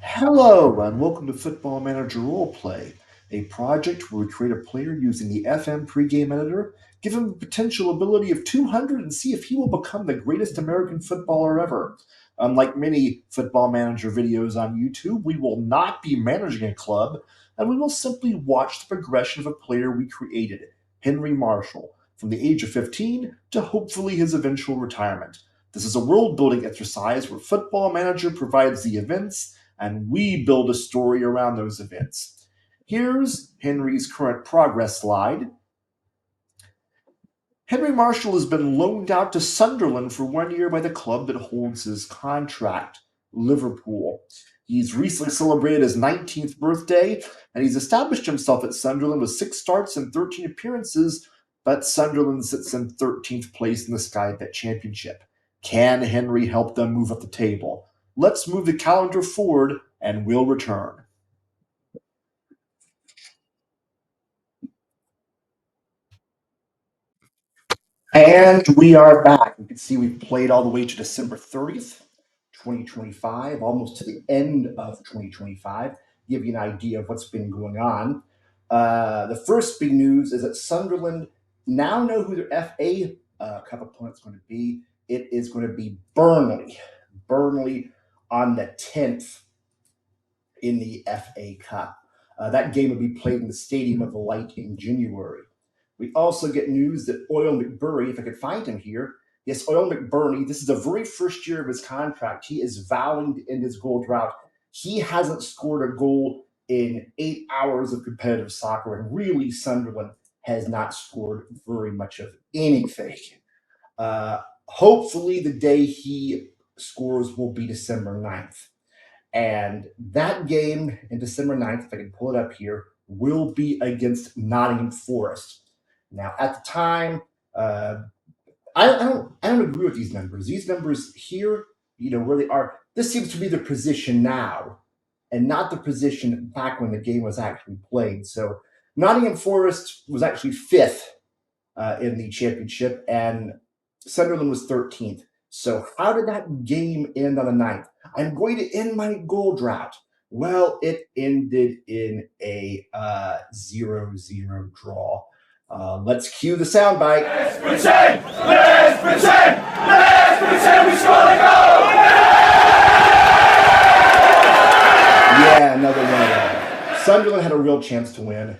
Hello, and welcome to Football Manager Roleplay, a project where we create a player using the FM pregame editor, give him the potential ability of 200, and see if he will become the greatest American footballer ever. Unlike many Football Manager videos on YouTube, we will not be managing a club, and we will simply watch the progression of a player we created, Henry Marshall, from the age of 15 to hopefully his eventual retirement. This is a world building exercise where Football Manager provides the events and we build a story around those events. Here's Henry's current progress slide. Henry Marshall has been loaned out to Sunderland for 1 year by the club that holds his contract, Liverpool. He's recently celebrated his 19th birthday, and he's established himself at Sunderland with 6 starts and 13 appearances, but Sunderland sits in 13th place in the Sky Bet Championship. Can Henry help them move up the table? Let's move the calendar forward, and we'll return. And we are back. You can see we've played all the way to December 30th, 2025, almost to the end of 2025. Give you an idea of what's been going on. The first big news is that Sunderland now know who their FA Cup opponent's going to be. It is going to be Burnley. Burnley on the 10th in the FA Cup. That game will be played in the Stadium of the Light in January. We also get news that Oil McBurry, if I could find him here, yes, Oil McBurney, this is the very first year of his contract. He is vowing to end his goal drought. He hasn't scored a goal in 8 hours of competitive soccer, and really Sunderland has not scored very much of anything. Hopefully, the day he scores will be December 9th. And that game in December 9th, if I can pull it up here, will be against Nottingham Forest. Now, at the time, I don't agree with these numbers. These numbers here, where they are, this seems to be the position now, and not the position back when the game was actually played. So Nottingham Forest was actually fifth in the championship, and Sunderland was 13th. So how did that game end on the 9th? I'm going to end my goal drought. Well, it ended in a 0-0 draw. Let's cue the soundbite. Let's pretend! Let's pretend! Let's pretend we score the goal! Yeah, another one of them. Sunderland had a real chance to win.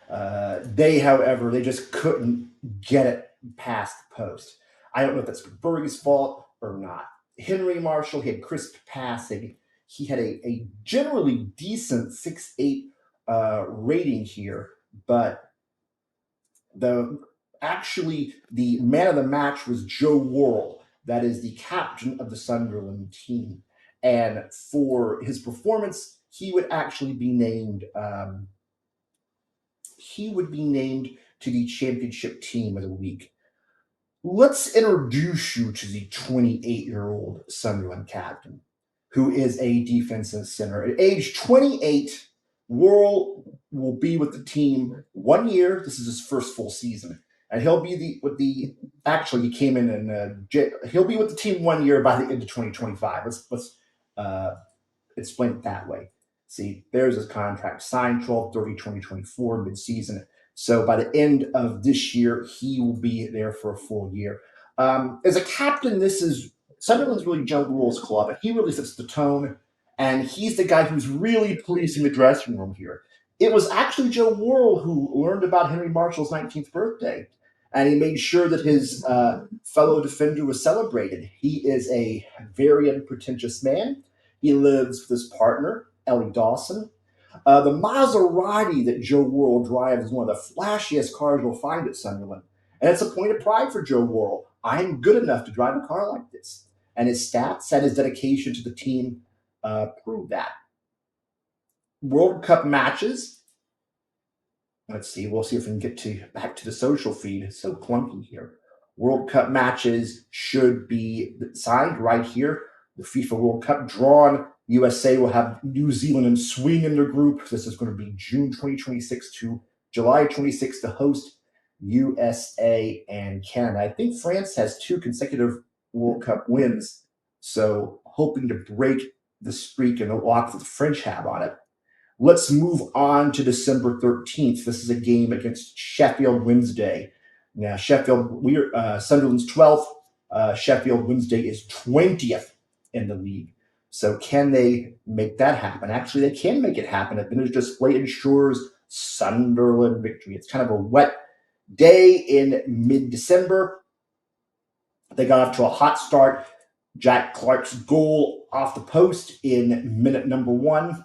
However, they just couldn't get it past the post. I don't know if that's Berg's fault or not. Henry Marshall, he had crisp passing. He had a generally decent 6.8 rating here, but the man of the match was Joe Worrell. That is the captain of the Sunderland team. And for his performance, he would actually be named. He would be named to the championship team of the week. Let's introduce you to the 28-year-old Sunderland captain, who is a defensive center. At age 28, Worrell will be with the team 1 year. This is his first full season, and he'll be Actually, he came in and he'll be with the team 1 year by the end of 2025. Let's explain it that way. See, there's his contract signed 12/30/2024 mid-season. So by the end of this year, he will be there for a full year. As a captain, this is Sunderland's really Joe Worrell's club. He really sets the tone, and he's the guy who's really policing the dressing room here. It was actually Joe Worrell who learned about Henry Marshall's 19th birthday, and he made sure that his fellow defender was celebrated. He is a very unpretentious man. He lives with his partner, Ellie Dawson. The Maserati that Joe Worrell drives is one of the flashiest cars you'll find at Sunderland. And it's a point of pride for Joe Worrell. I'm good enough to drive a car like this. And his stats and his dedication to the team prove that. World Cup matches. Let's see. We'll see if we can get back to the social feed. It's so clunky here. World Cup matches should be signed right here. The FIFA World Cup drawn. USA will have New Zealand and Sweden in their group. This is going to be June 2026 to July 26 to host USA and Canada. I think France has 2 consecutive World Cup wins, so hoping to break the streak and the lock that the French have on it. Let's move on to December 13th. This is a game against Sheffield Wednesday. Now, Sunderland's 12th. Sheffield Wednesday is 20th in the league. So can they make that happen? Actually, they can make it happen. If the display ensures Sunderland victory. It's kind of a wet day in mid-December. They got off to a hot start. Jack Clark's goal off the post in minute number 1.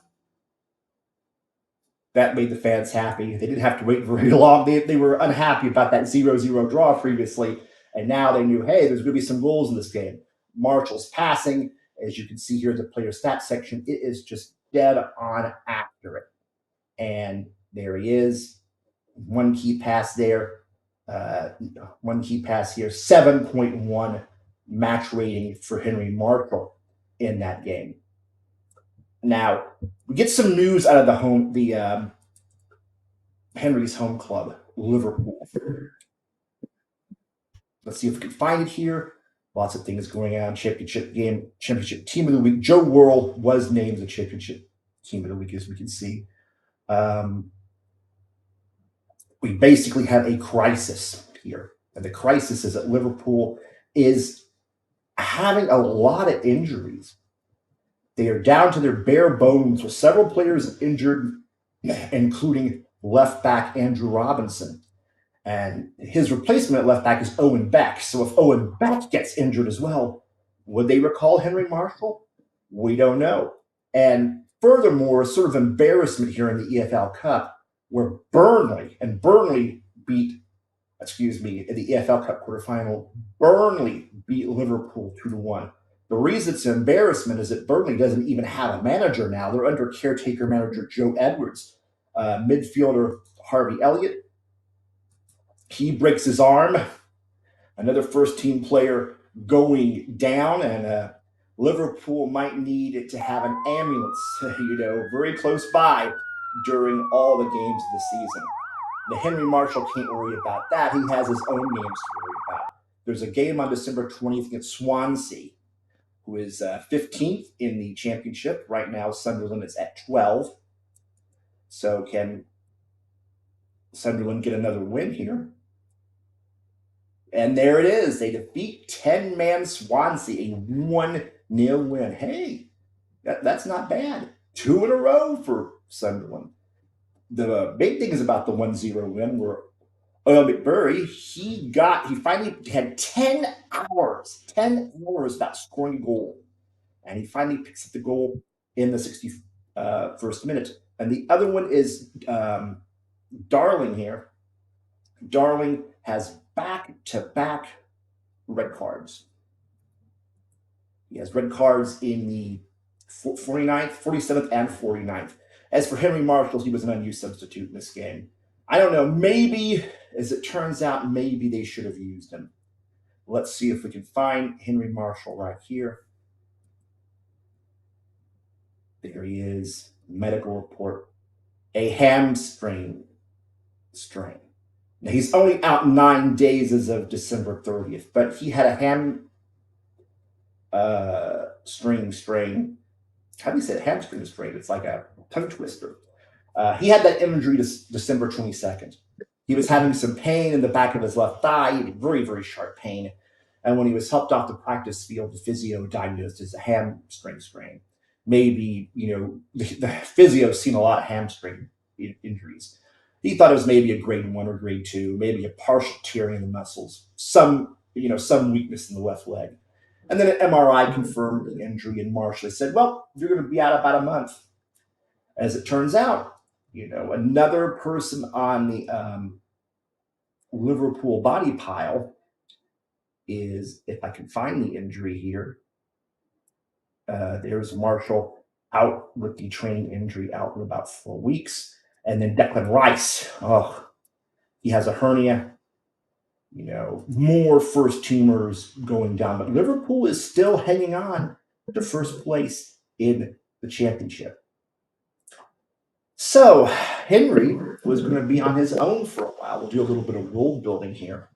That made the fans happy. They didn't have to wait very long. They were unhappy about that 0-0 draw previously, and now they knew, hey, there's going to be some goals in this game. Marshall's passing, as you can see here in the player stats section, it is just dead on accurate. And there he is. One key pass there. One key pass here. 7.1 match rating for Henry Marshall in that game. Now, we get some news out of Henry's home club, Liverpool. Let's see if we can find it here. Lots of things going on. Championship game, championship team of the week. Joe Worrell was named the championship team of the week, as we can see. We basically have a crisis here. And the crisis is that Liverpool is having a lot of injuries. They are down to their bare bones with several players injured, including left back Andrew Robinson. And his replacement at left back is Owen Beck. So if Owen Beck gets injured as well, would they recall Henry Marshall? We don't know. And furthermore, sort of embarrassment here in the EFL Cup, where Burnley beat, in the EFL Cup quarterfinal, Burnley beat Liverpool 2-1. The reason it's an embarrassment is that Burnley doesn't even have a manager now. They're under caretaker manager Joe Edwards. Midfielder Harvey Elliott, he breaks his arm. Another first-team player going down, and Liverpool might need to have an ambulance, very close by during all the games of the season. The Henry Marshall can't worry about that. He has his own games to worry about. There's a game on December 20th against Swansea, who is 15th in the championship. Right now, Sunderland is at 12. So can Sunderland get another win here? And there it is. They defeat 10-man Swansea, a 1-0 win. Hey, that's not bad. 2 in a row for Sunderland. The big thing is about the 1-0 win where Oil McBurry, he finally had 10 hours about scoring a goal. And he finally picks up the goal in the 61st minute. And the other one is Darling here. Darling has back-to-back red cards. He has red cards in the 49th, 47th, and 49th. As for Henry Marshall, he was an unused substitute in this game. I don't know, maybe, as it turns out, maybe they should have used him. Let's see if we can find Henry Marshall right here. There he is. Medical report. A hamstring strain. Now, he's only out 9 days as of December 30th, but he had a hamstring strain. How do you say it? Hamstring strain? It's like a tongue twister. He had that injury December 22nd. He was having some pain in the back of his left thigh, very, very sharp pain. And when he was helped off the practice field, the physio diagnosed as a hamstring strain. Maybe, the physio's seen a lot of hamstring injuries. He thought it was maybe a grade 1 or grade 2, maybe a partial tearing in the muscles, some weakness in the left leg. And then an MRI confirmed the injury, and Marshall said, well, you're going to be out about a month. As it turns out, another person on the Liverpool body pile is, if I can find the injury here, there's Marshall out with the training injury out in about 4 weeks. And then Declan Rice, he has a hernia. More first teamers going down, but Liverpool is still hanging on to first place in the championship. So Henry was going to be on his own for a while. We'll do a little bit of world building here.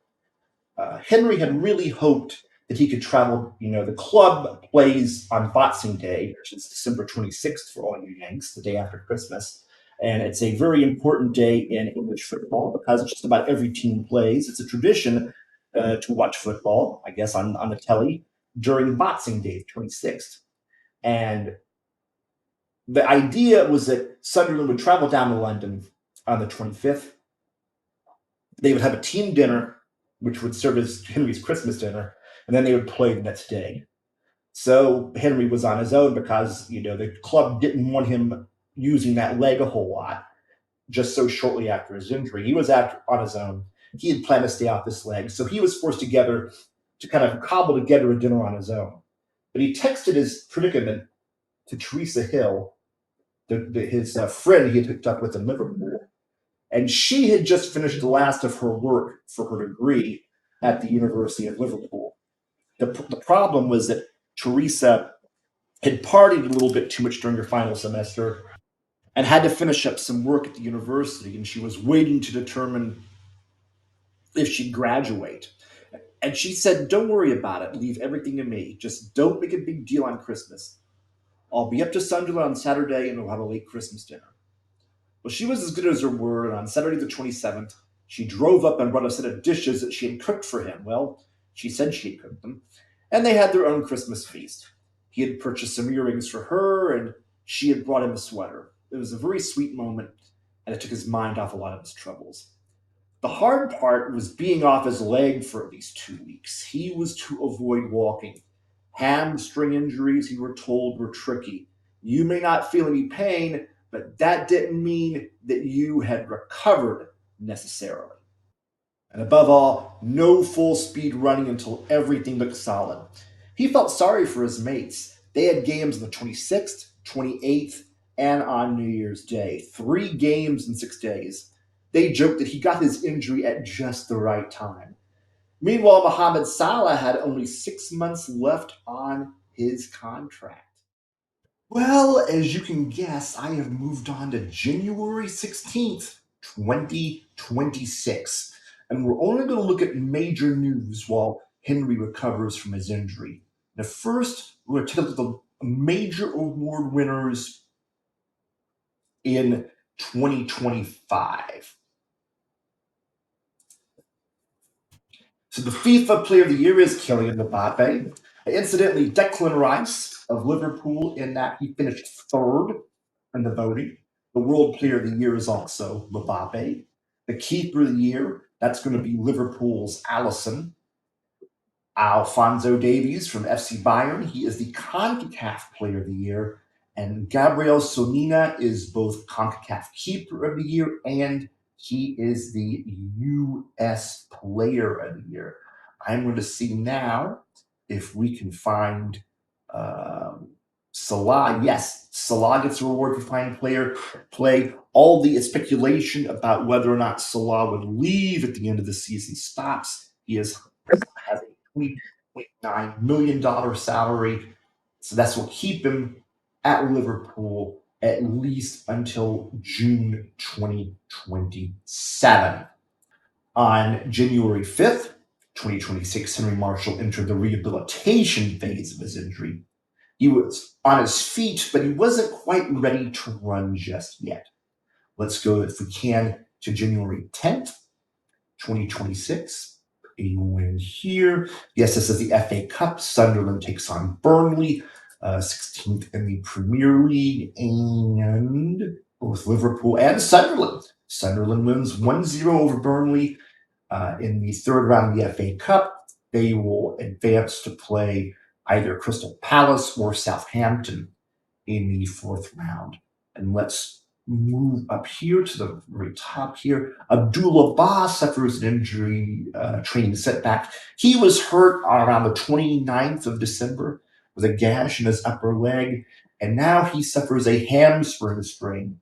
Henry had really hoped that he could travel. The club plays on Boxing Day, which is December 26th for all you Yanks, the day after Christmas. And it's a very important day in English football because just about every team plays. It's a tradition to watch football, I guess, on the telly during Boxing Day, the 26th. And the idea was that Sunderland would travel down to London on the 25th. They would have a team dinner, which would serve as Henry's Christmas dinner, and then they would play the next day. So Henry was on his own because the club didn't want him using that leg a whole lot. Just so shortly after his injury, he was on his own. He had planned to stay off this leg, so he was forced together to kind of cobble together a dinner on his own. But he texted his predicament to Teresa Hill, his friend he had hooked up with in Liverpool, and she had just finished the last of her work for her degree at the University of Liverpool. The problem was that Teresa had partied a little bit too much during her final semester and had to finish up some work at the university, and she was waiting to determine if she'd graduate. And she said, "Don't worry about it. Leave everything to me. Just don't make a big deal on Christmas. I'll be up to Sunderland on Saturday and we'll have a late Christmas dinner." Well, she was as good as her word, and on Saturday the 27th, she drove up and brought a set of dishes that she had cooked for him. Well, she said she had cooked them, and they had their own Christmas feast. He had purchased some earrings for her, and she had brought him a sweater. It was a very sweet moment, and it took his mind off a lot of his troubles. The hard part was being off his leg for at least 2 weeks. He was to avoid walking. Hamstring injuries, he were told, were tricky. You may not feel any pain, but that didn't mean that you had recovered necessarily. And above all, no full speed running until everything looked solid. He felt sorry for his mates. They had games on the 26th, 28th, and on New Year's Day. 3 games in 6 days. They joked that he got his injury at just the right time. Meanwhile, Mohamed Salah had only 6 months left on his contract. Well, as you can guess, I have moved on to January 16th, 2026. And we're only going to look at major news while Henry recovers from his injury. Now, first, we're going to take a look at the major award winners in 2025. So the FIFA Player of the Year is Kylian Mbappe. Incidentally, Declan Rice of Liverpool, in that he finished third in the voting. The World Player of the Year is also Mbappe. The Keeper of the Year, that's going to be Liverpool's Alisson. Alphonso Davies from FC Bayern, he is the CONCACAF Player of the Year. And Gabriel Solina is both CONCACAF Keeper of the Year and he is the U.S. Player of the Year. I'm going to see now if we can find Salah. Yes, Salah gets a reward for fine play. All the speculation about whether or not Salah would leave at the end of the season stops. He has a $20.9 million salary. So that's what keep him at Liverpool at least until June 2027. On January 5th, 2026, Henry Marshall entered the rehabilitation phase of his injury. He was on his feet, but he wasn't quite ready to run just yet. Let's go, if we can, to January 10th, 2026. A win here. Yes, this is the FA Cup. Sunderland takes on Burnley, 16th in the Premier League, and both Liverpool and Sunderland. Sunderland wins 1-0 over Burnley in the third round of the FA Cup. They will advance to play either Crystal Palace or Southampton in the fourth round. And let's move up here to the very top here. Abdullah Ba suffers an injury, training setback. He was hurt around the 29th of December with a gash in his upper leg, and now he suffers a hamstring sprain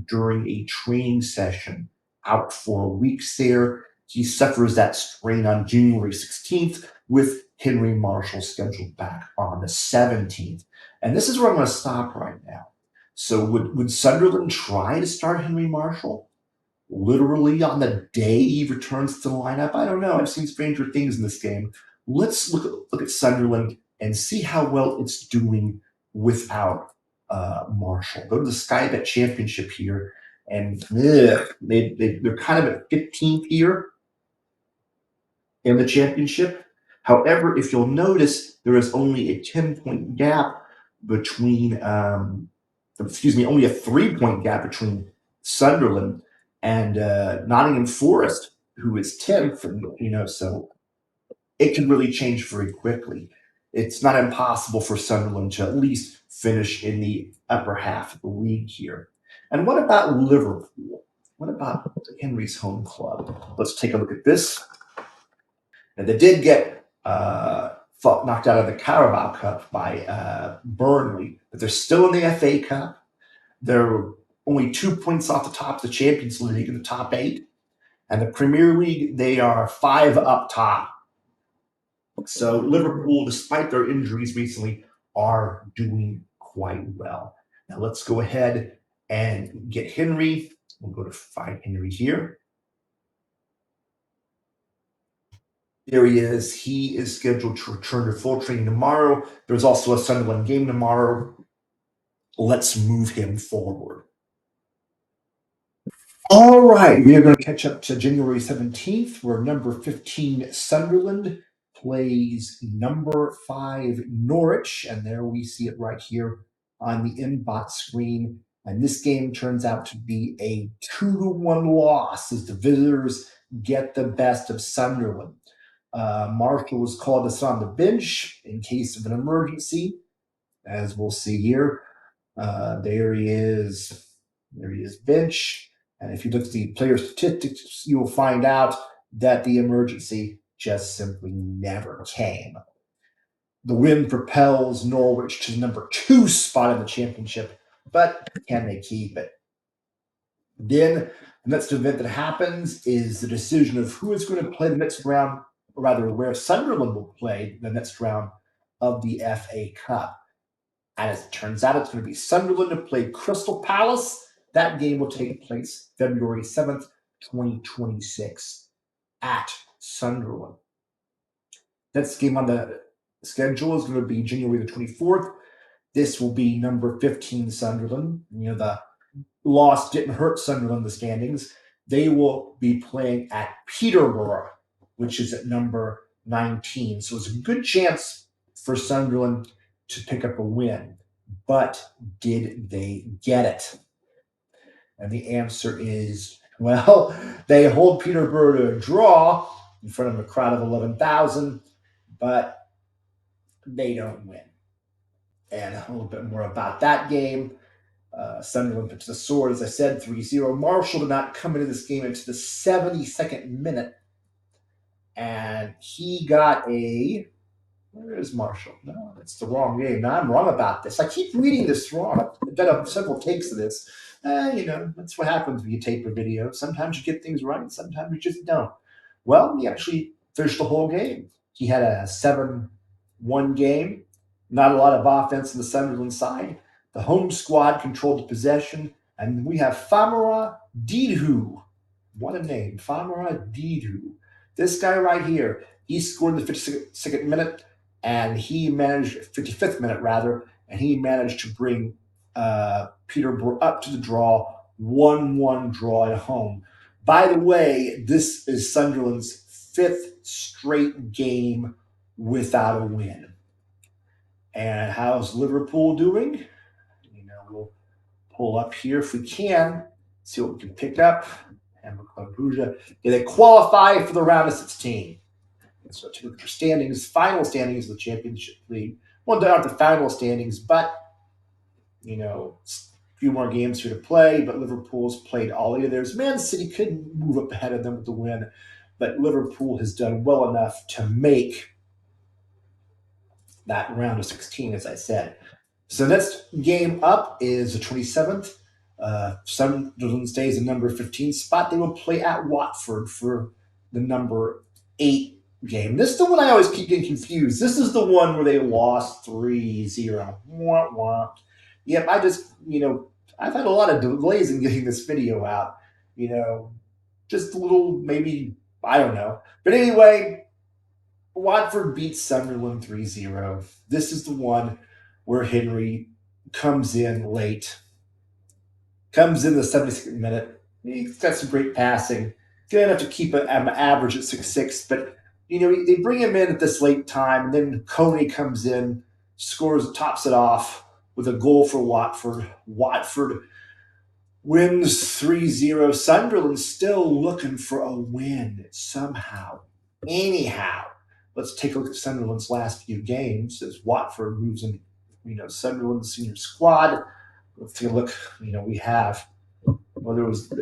during a training session, out for weeks there. He suffers that sprain on January 16th with Henry Marshall scheduled back on the 17th. And this is where I'm going to stop right now. So would Sunderland try to start Henry Marshall literally on the day he returns to the lineup? I don't know. I've seen stranger things in this game. Let's look at Sunderland and see how well it's doing without Marshall. Go to the Sky Bet Championship here, and they're kind of at 15th here in the championship. However, if you'll notice, there is only a 10-point gap between, only a 3-point gap between Sunderland and Nottingham Forest, who is 10th. So it can really change very quickly. It's not impossible for Sunderland to at least finish in the upper half of the league here. And what about Liverpool? What about Henry's home club? Let's take a look at this. And they did get knocked out of the Carabao Cup by Burnley, but they're still in the FA Cup. They're only 2 points off the top of the Champions League in the top 8. And the Premier League, they are 5 up top. So Liverpool, despite their injuries recently, are doing quite well. Now let's go ahead and get Henry. We'll go to find Henry here. There he is. He is scheduled to return to full training tomorrow. There's also a Sunderland game tomorrow. Let's move him forward. All right, we are going to catch up to January 17th, where number 15 Sunderland plays number 5 Norwich, and there we see it right here on the inbox screen. And this game turns out to be a 2-1 loss as the visitors get the best of Sunderland. Marshall was called to sit on the bench in case of an emergency, as we'll see here. There he is. There he is, bench. And if you look at the player statistics, you will find out that the emergency just simply never came. The win propels Norwich to the number 2 spot in the championship, but can they keep it? Then the next event that happens is the decision of who is going to play the next round, or rather, where Sunderland will play the next round of the FA Cup. And as it turns out, it's going to be Sunderland to play Crystal Palace. That game will take place February 7th, 2026 at Sunderland. Next game on the schedule is going to be January the 24th. This will be number 15 Sunderland. The loss didn't hurt Sunderland in the standings. They will be playing at Peterborough, which is at number 19. So it's a good chance for Sunderland to pick up a win. But did they get it? And the answer is, well, they hold Peterborough to a draw in front of a crowd of 11,000, but they don't win. And a little bit more about that game. Sunderland puts the sword, as I said, 3-0. Marshall did not come into this game into the 72nd minute. And he got a... Where is Marshall? No, that's the wrong game. Now I'm wrong about this. I keep reading this wrong. I've done several takes of this. That's what happens when you tape a video. Sometimes you get things right, sometimes you just don't. Well, he actually finished the whole game. He had a 7-1 game. Not a lot of offense on the Sunderland side. The home squad controlled the possession, and we have Famara Didhu. What a name, Famara Didhu. This guy right here, he scored in the 52nd minute, and he managed, 55th minute rather, and he managed to bring Peterborough up to the draw, 1-1 draw at home. By the way, this is Sunderland's 5th straight game without a win. And how's Liverpool doing? We'll pull up here if we can, see what we can pick up. Hamburg Club Brugge. They qualify for the round of 16. So to look at their standings, final standings of the Championship League. Well, they aren't the final standings, but a few more games here to play. But Liverpool's played all 8 of theirs. Man City couldn't move up ahead of them with the win, but Liverpool has done well enough to make that round of 16, as I said. So next game up is the 27th. Sunderland stays in number 15 spot. They will play at Watford for the number 8 game. This is the one I always keep getting confused. This is the one where they lost 3-0. Wah, wah. Yep, I've had a lot of delays in getting this video out. Just a little, maybe, I don't know. But anyway, Watford beats Sunderland 3-0. This is the one where Henry comes in late, comes in the 72nd minute. He's got some great passing. Gonna have to keep an average at 6-6, but they bring him in at this late time, and then Coney comes in, scores, tops it off with a goal for Watford. Watford wins 3-0. Sunderland still looking for a win somehow. Anyhow, let's take a look at Sunderland's last few games as Watford moves in, Sunderland's senior squad. Let's take a look. We have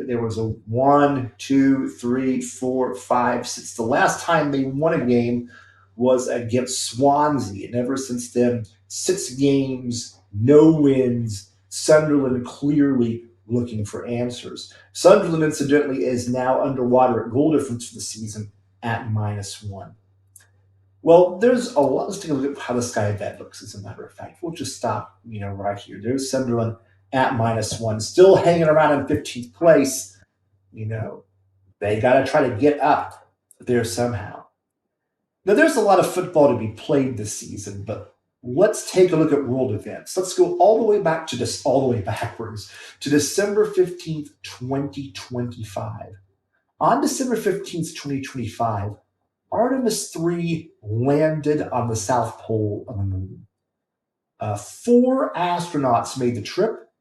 there was a 1, 2, 3, 4, 5, 6. The last time they won a game was against Swansea, and ever since then, 6 games, no wins. Sunderland clearly looking for answers. Sunderland, incidentally, is now underwater at goal difference for the season at -1. Well, there's a lot. Let's take a look at how the Sky bet looks, as a matter of fact. We'll just stop, right here. There's Sunderland at -1, still hanging around in 15th place. They got to try to get up there somehow. Now, there's a lot of football to be played this season, but let's take a look at world events. Let's go all the way back to this, all the way backwards to December 15th, 2025. On December 15th, 2025, Artemis 3 landed on the South Pole of the moon. 4 astronauts made the trip,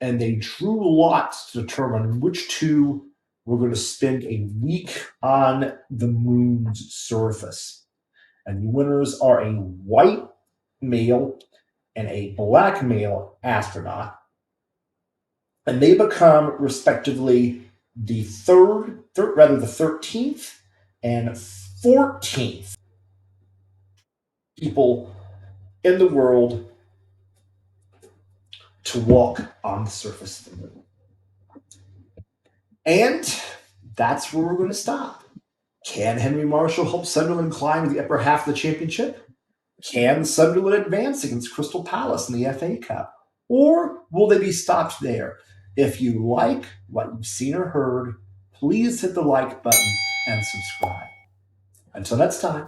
and they drew lots to determine which 2 were going to spend a week on the moon's surface. And the winners are a white male and a black male astronaut. And they become, respectively, the 13th and 14th people in the world to walk on the surface of the moon. And that's where we're going to stop. Can Henry Marshall help Sunderland climb to the upper half of the championship? Can Sunderland advance against Crystal Palace in the FA Cup? Or will they be stopped there? If you like what you've seen or heard, please hit the like button and subscribe. Until next time.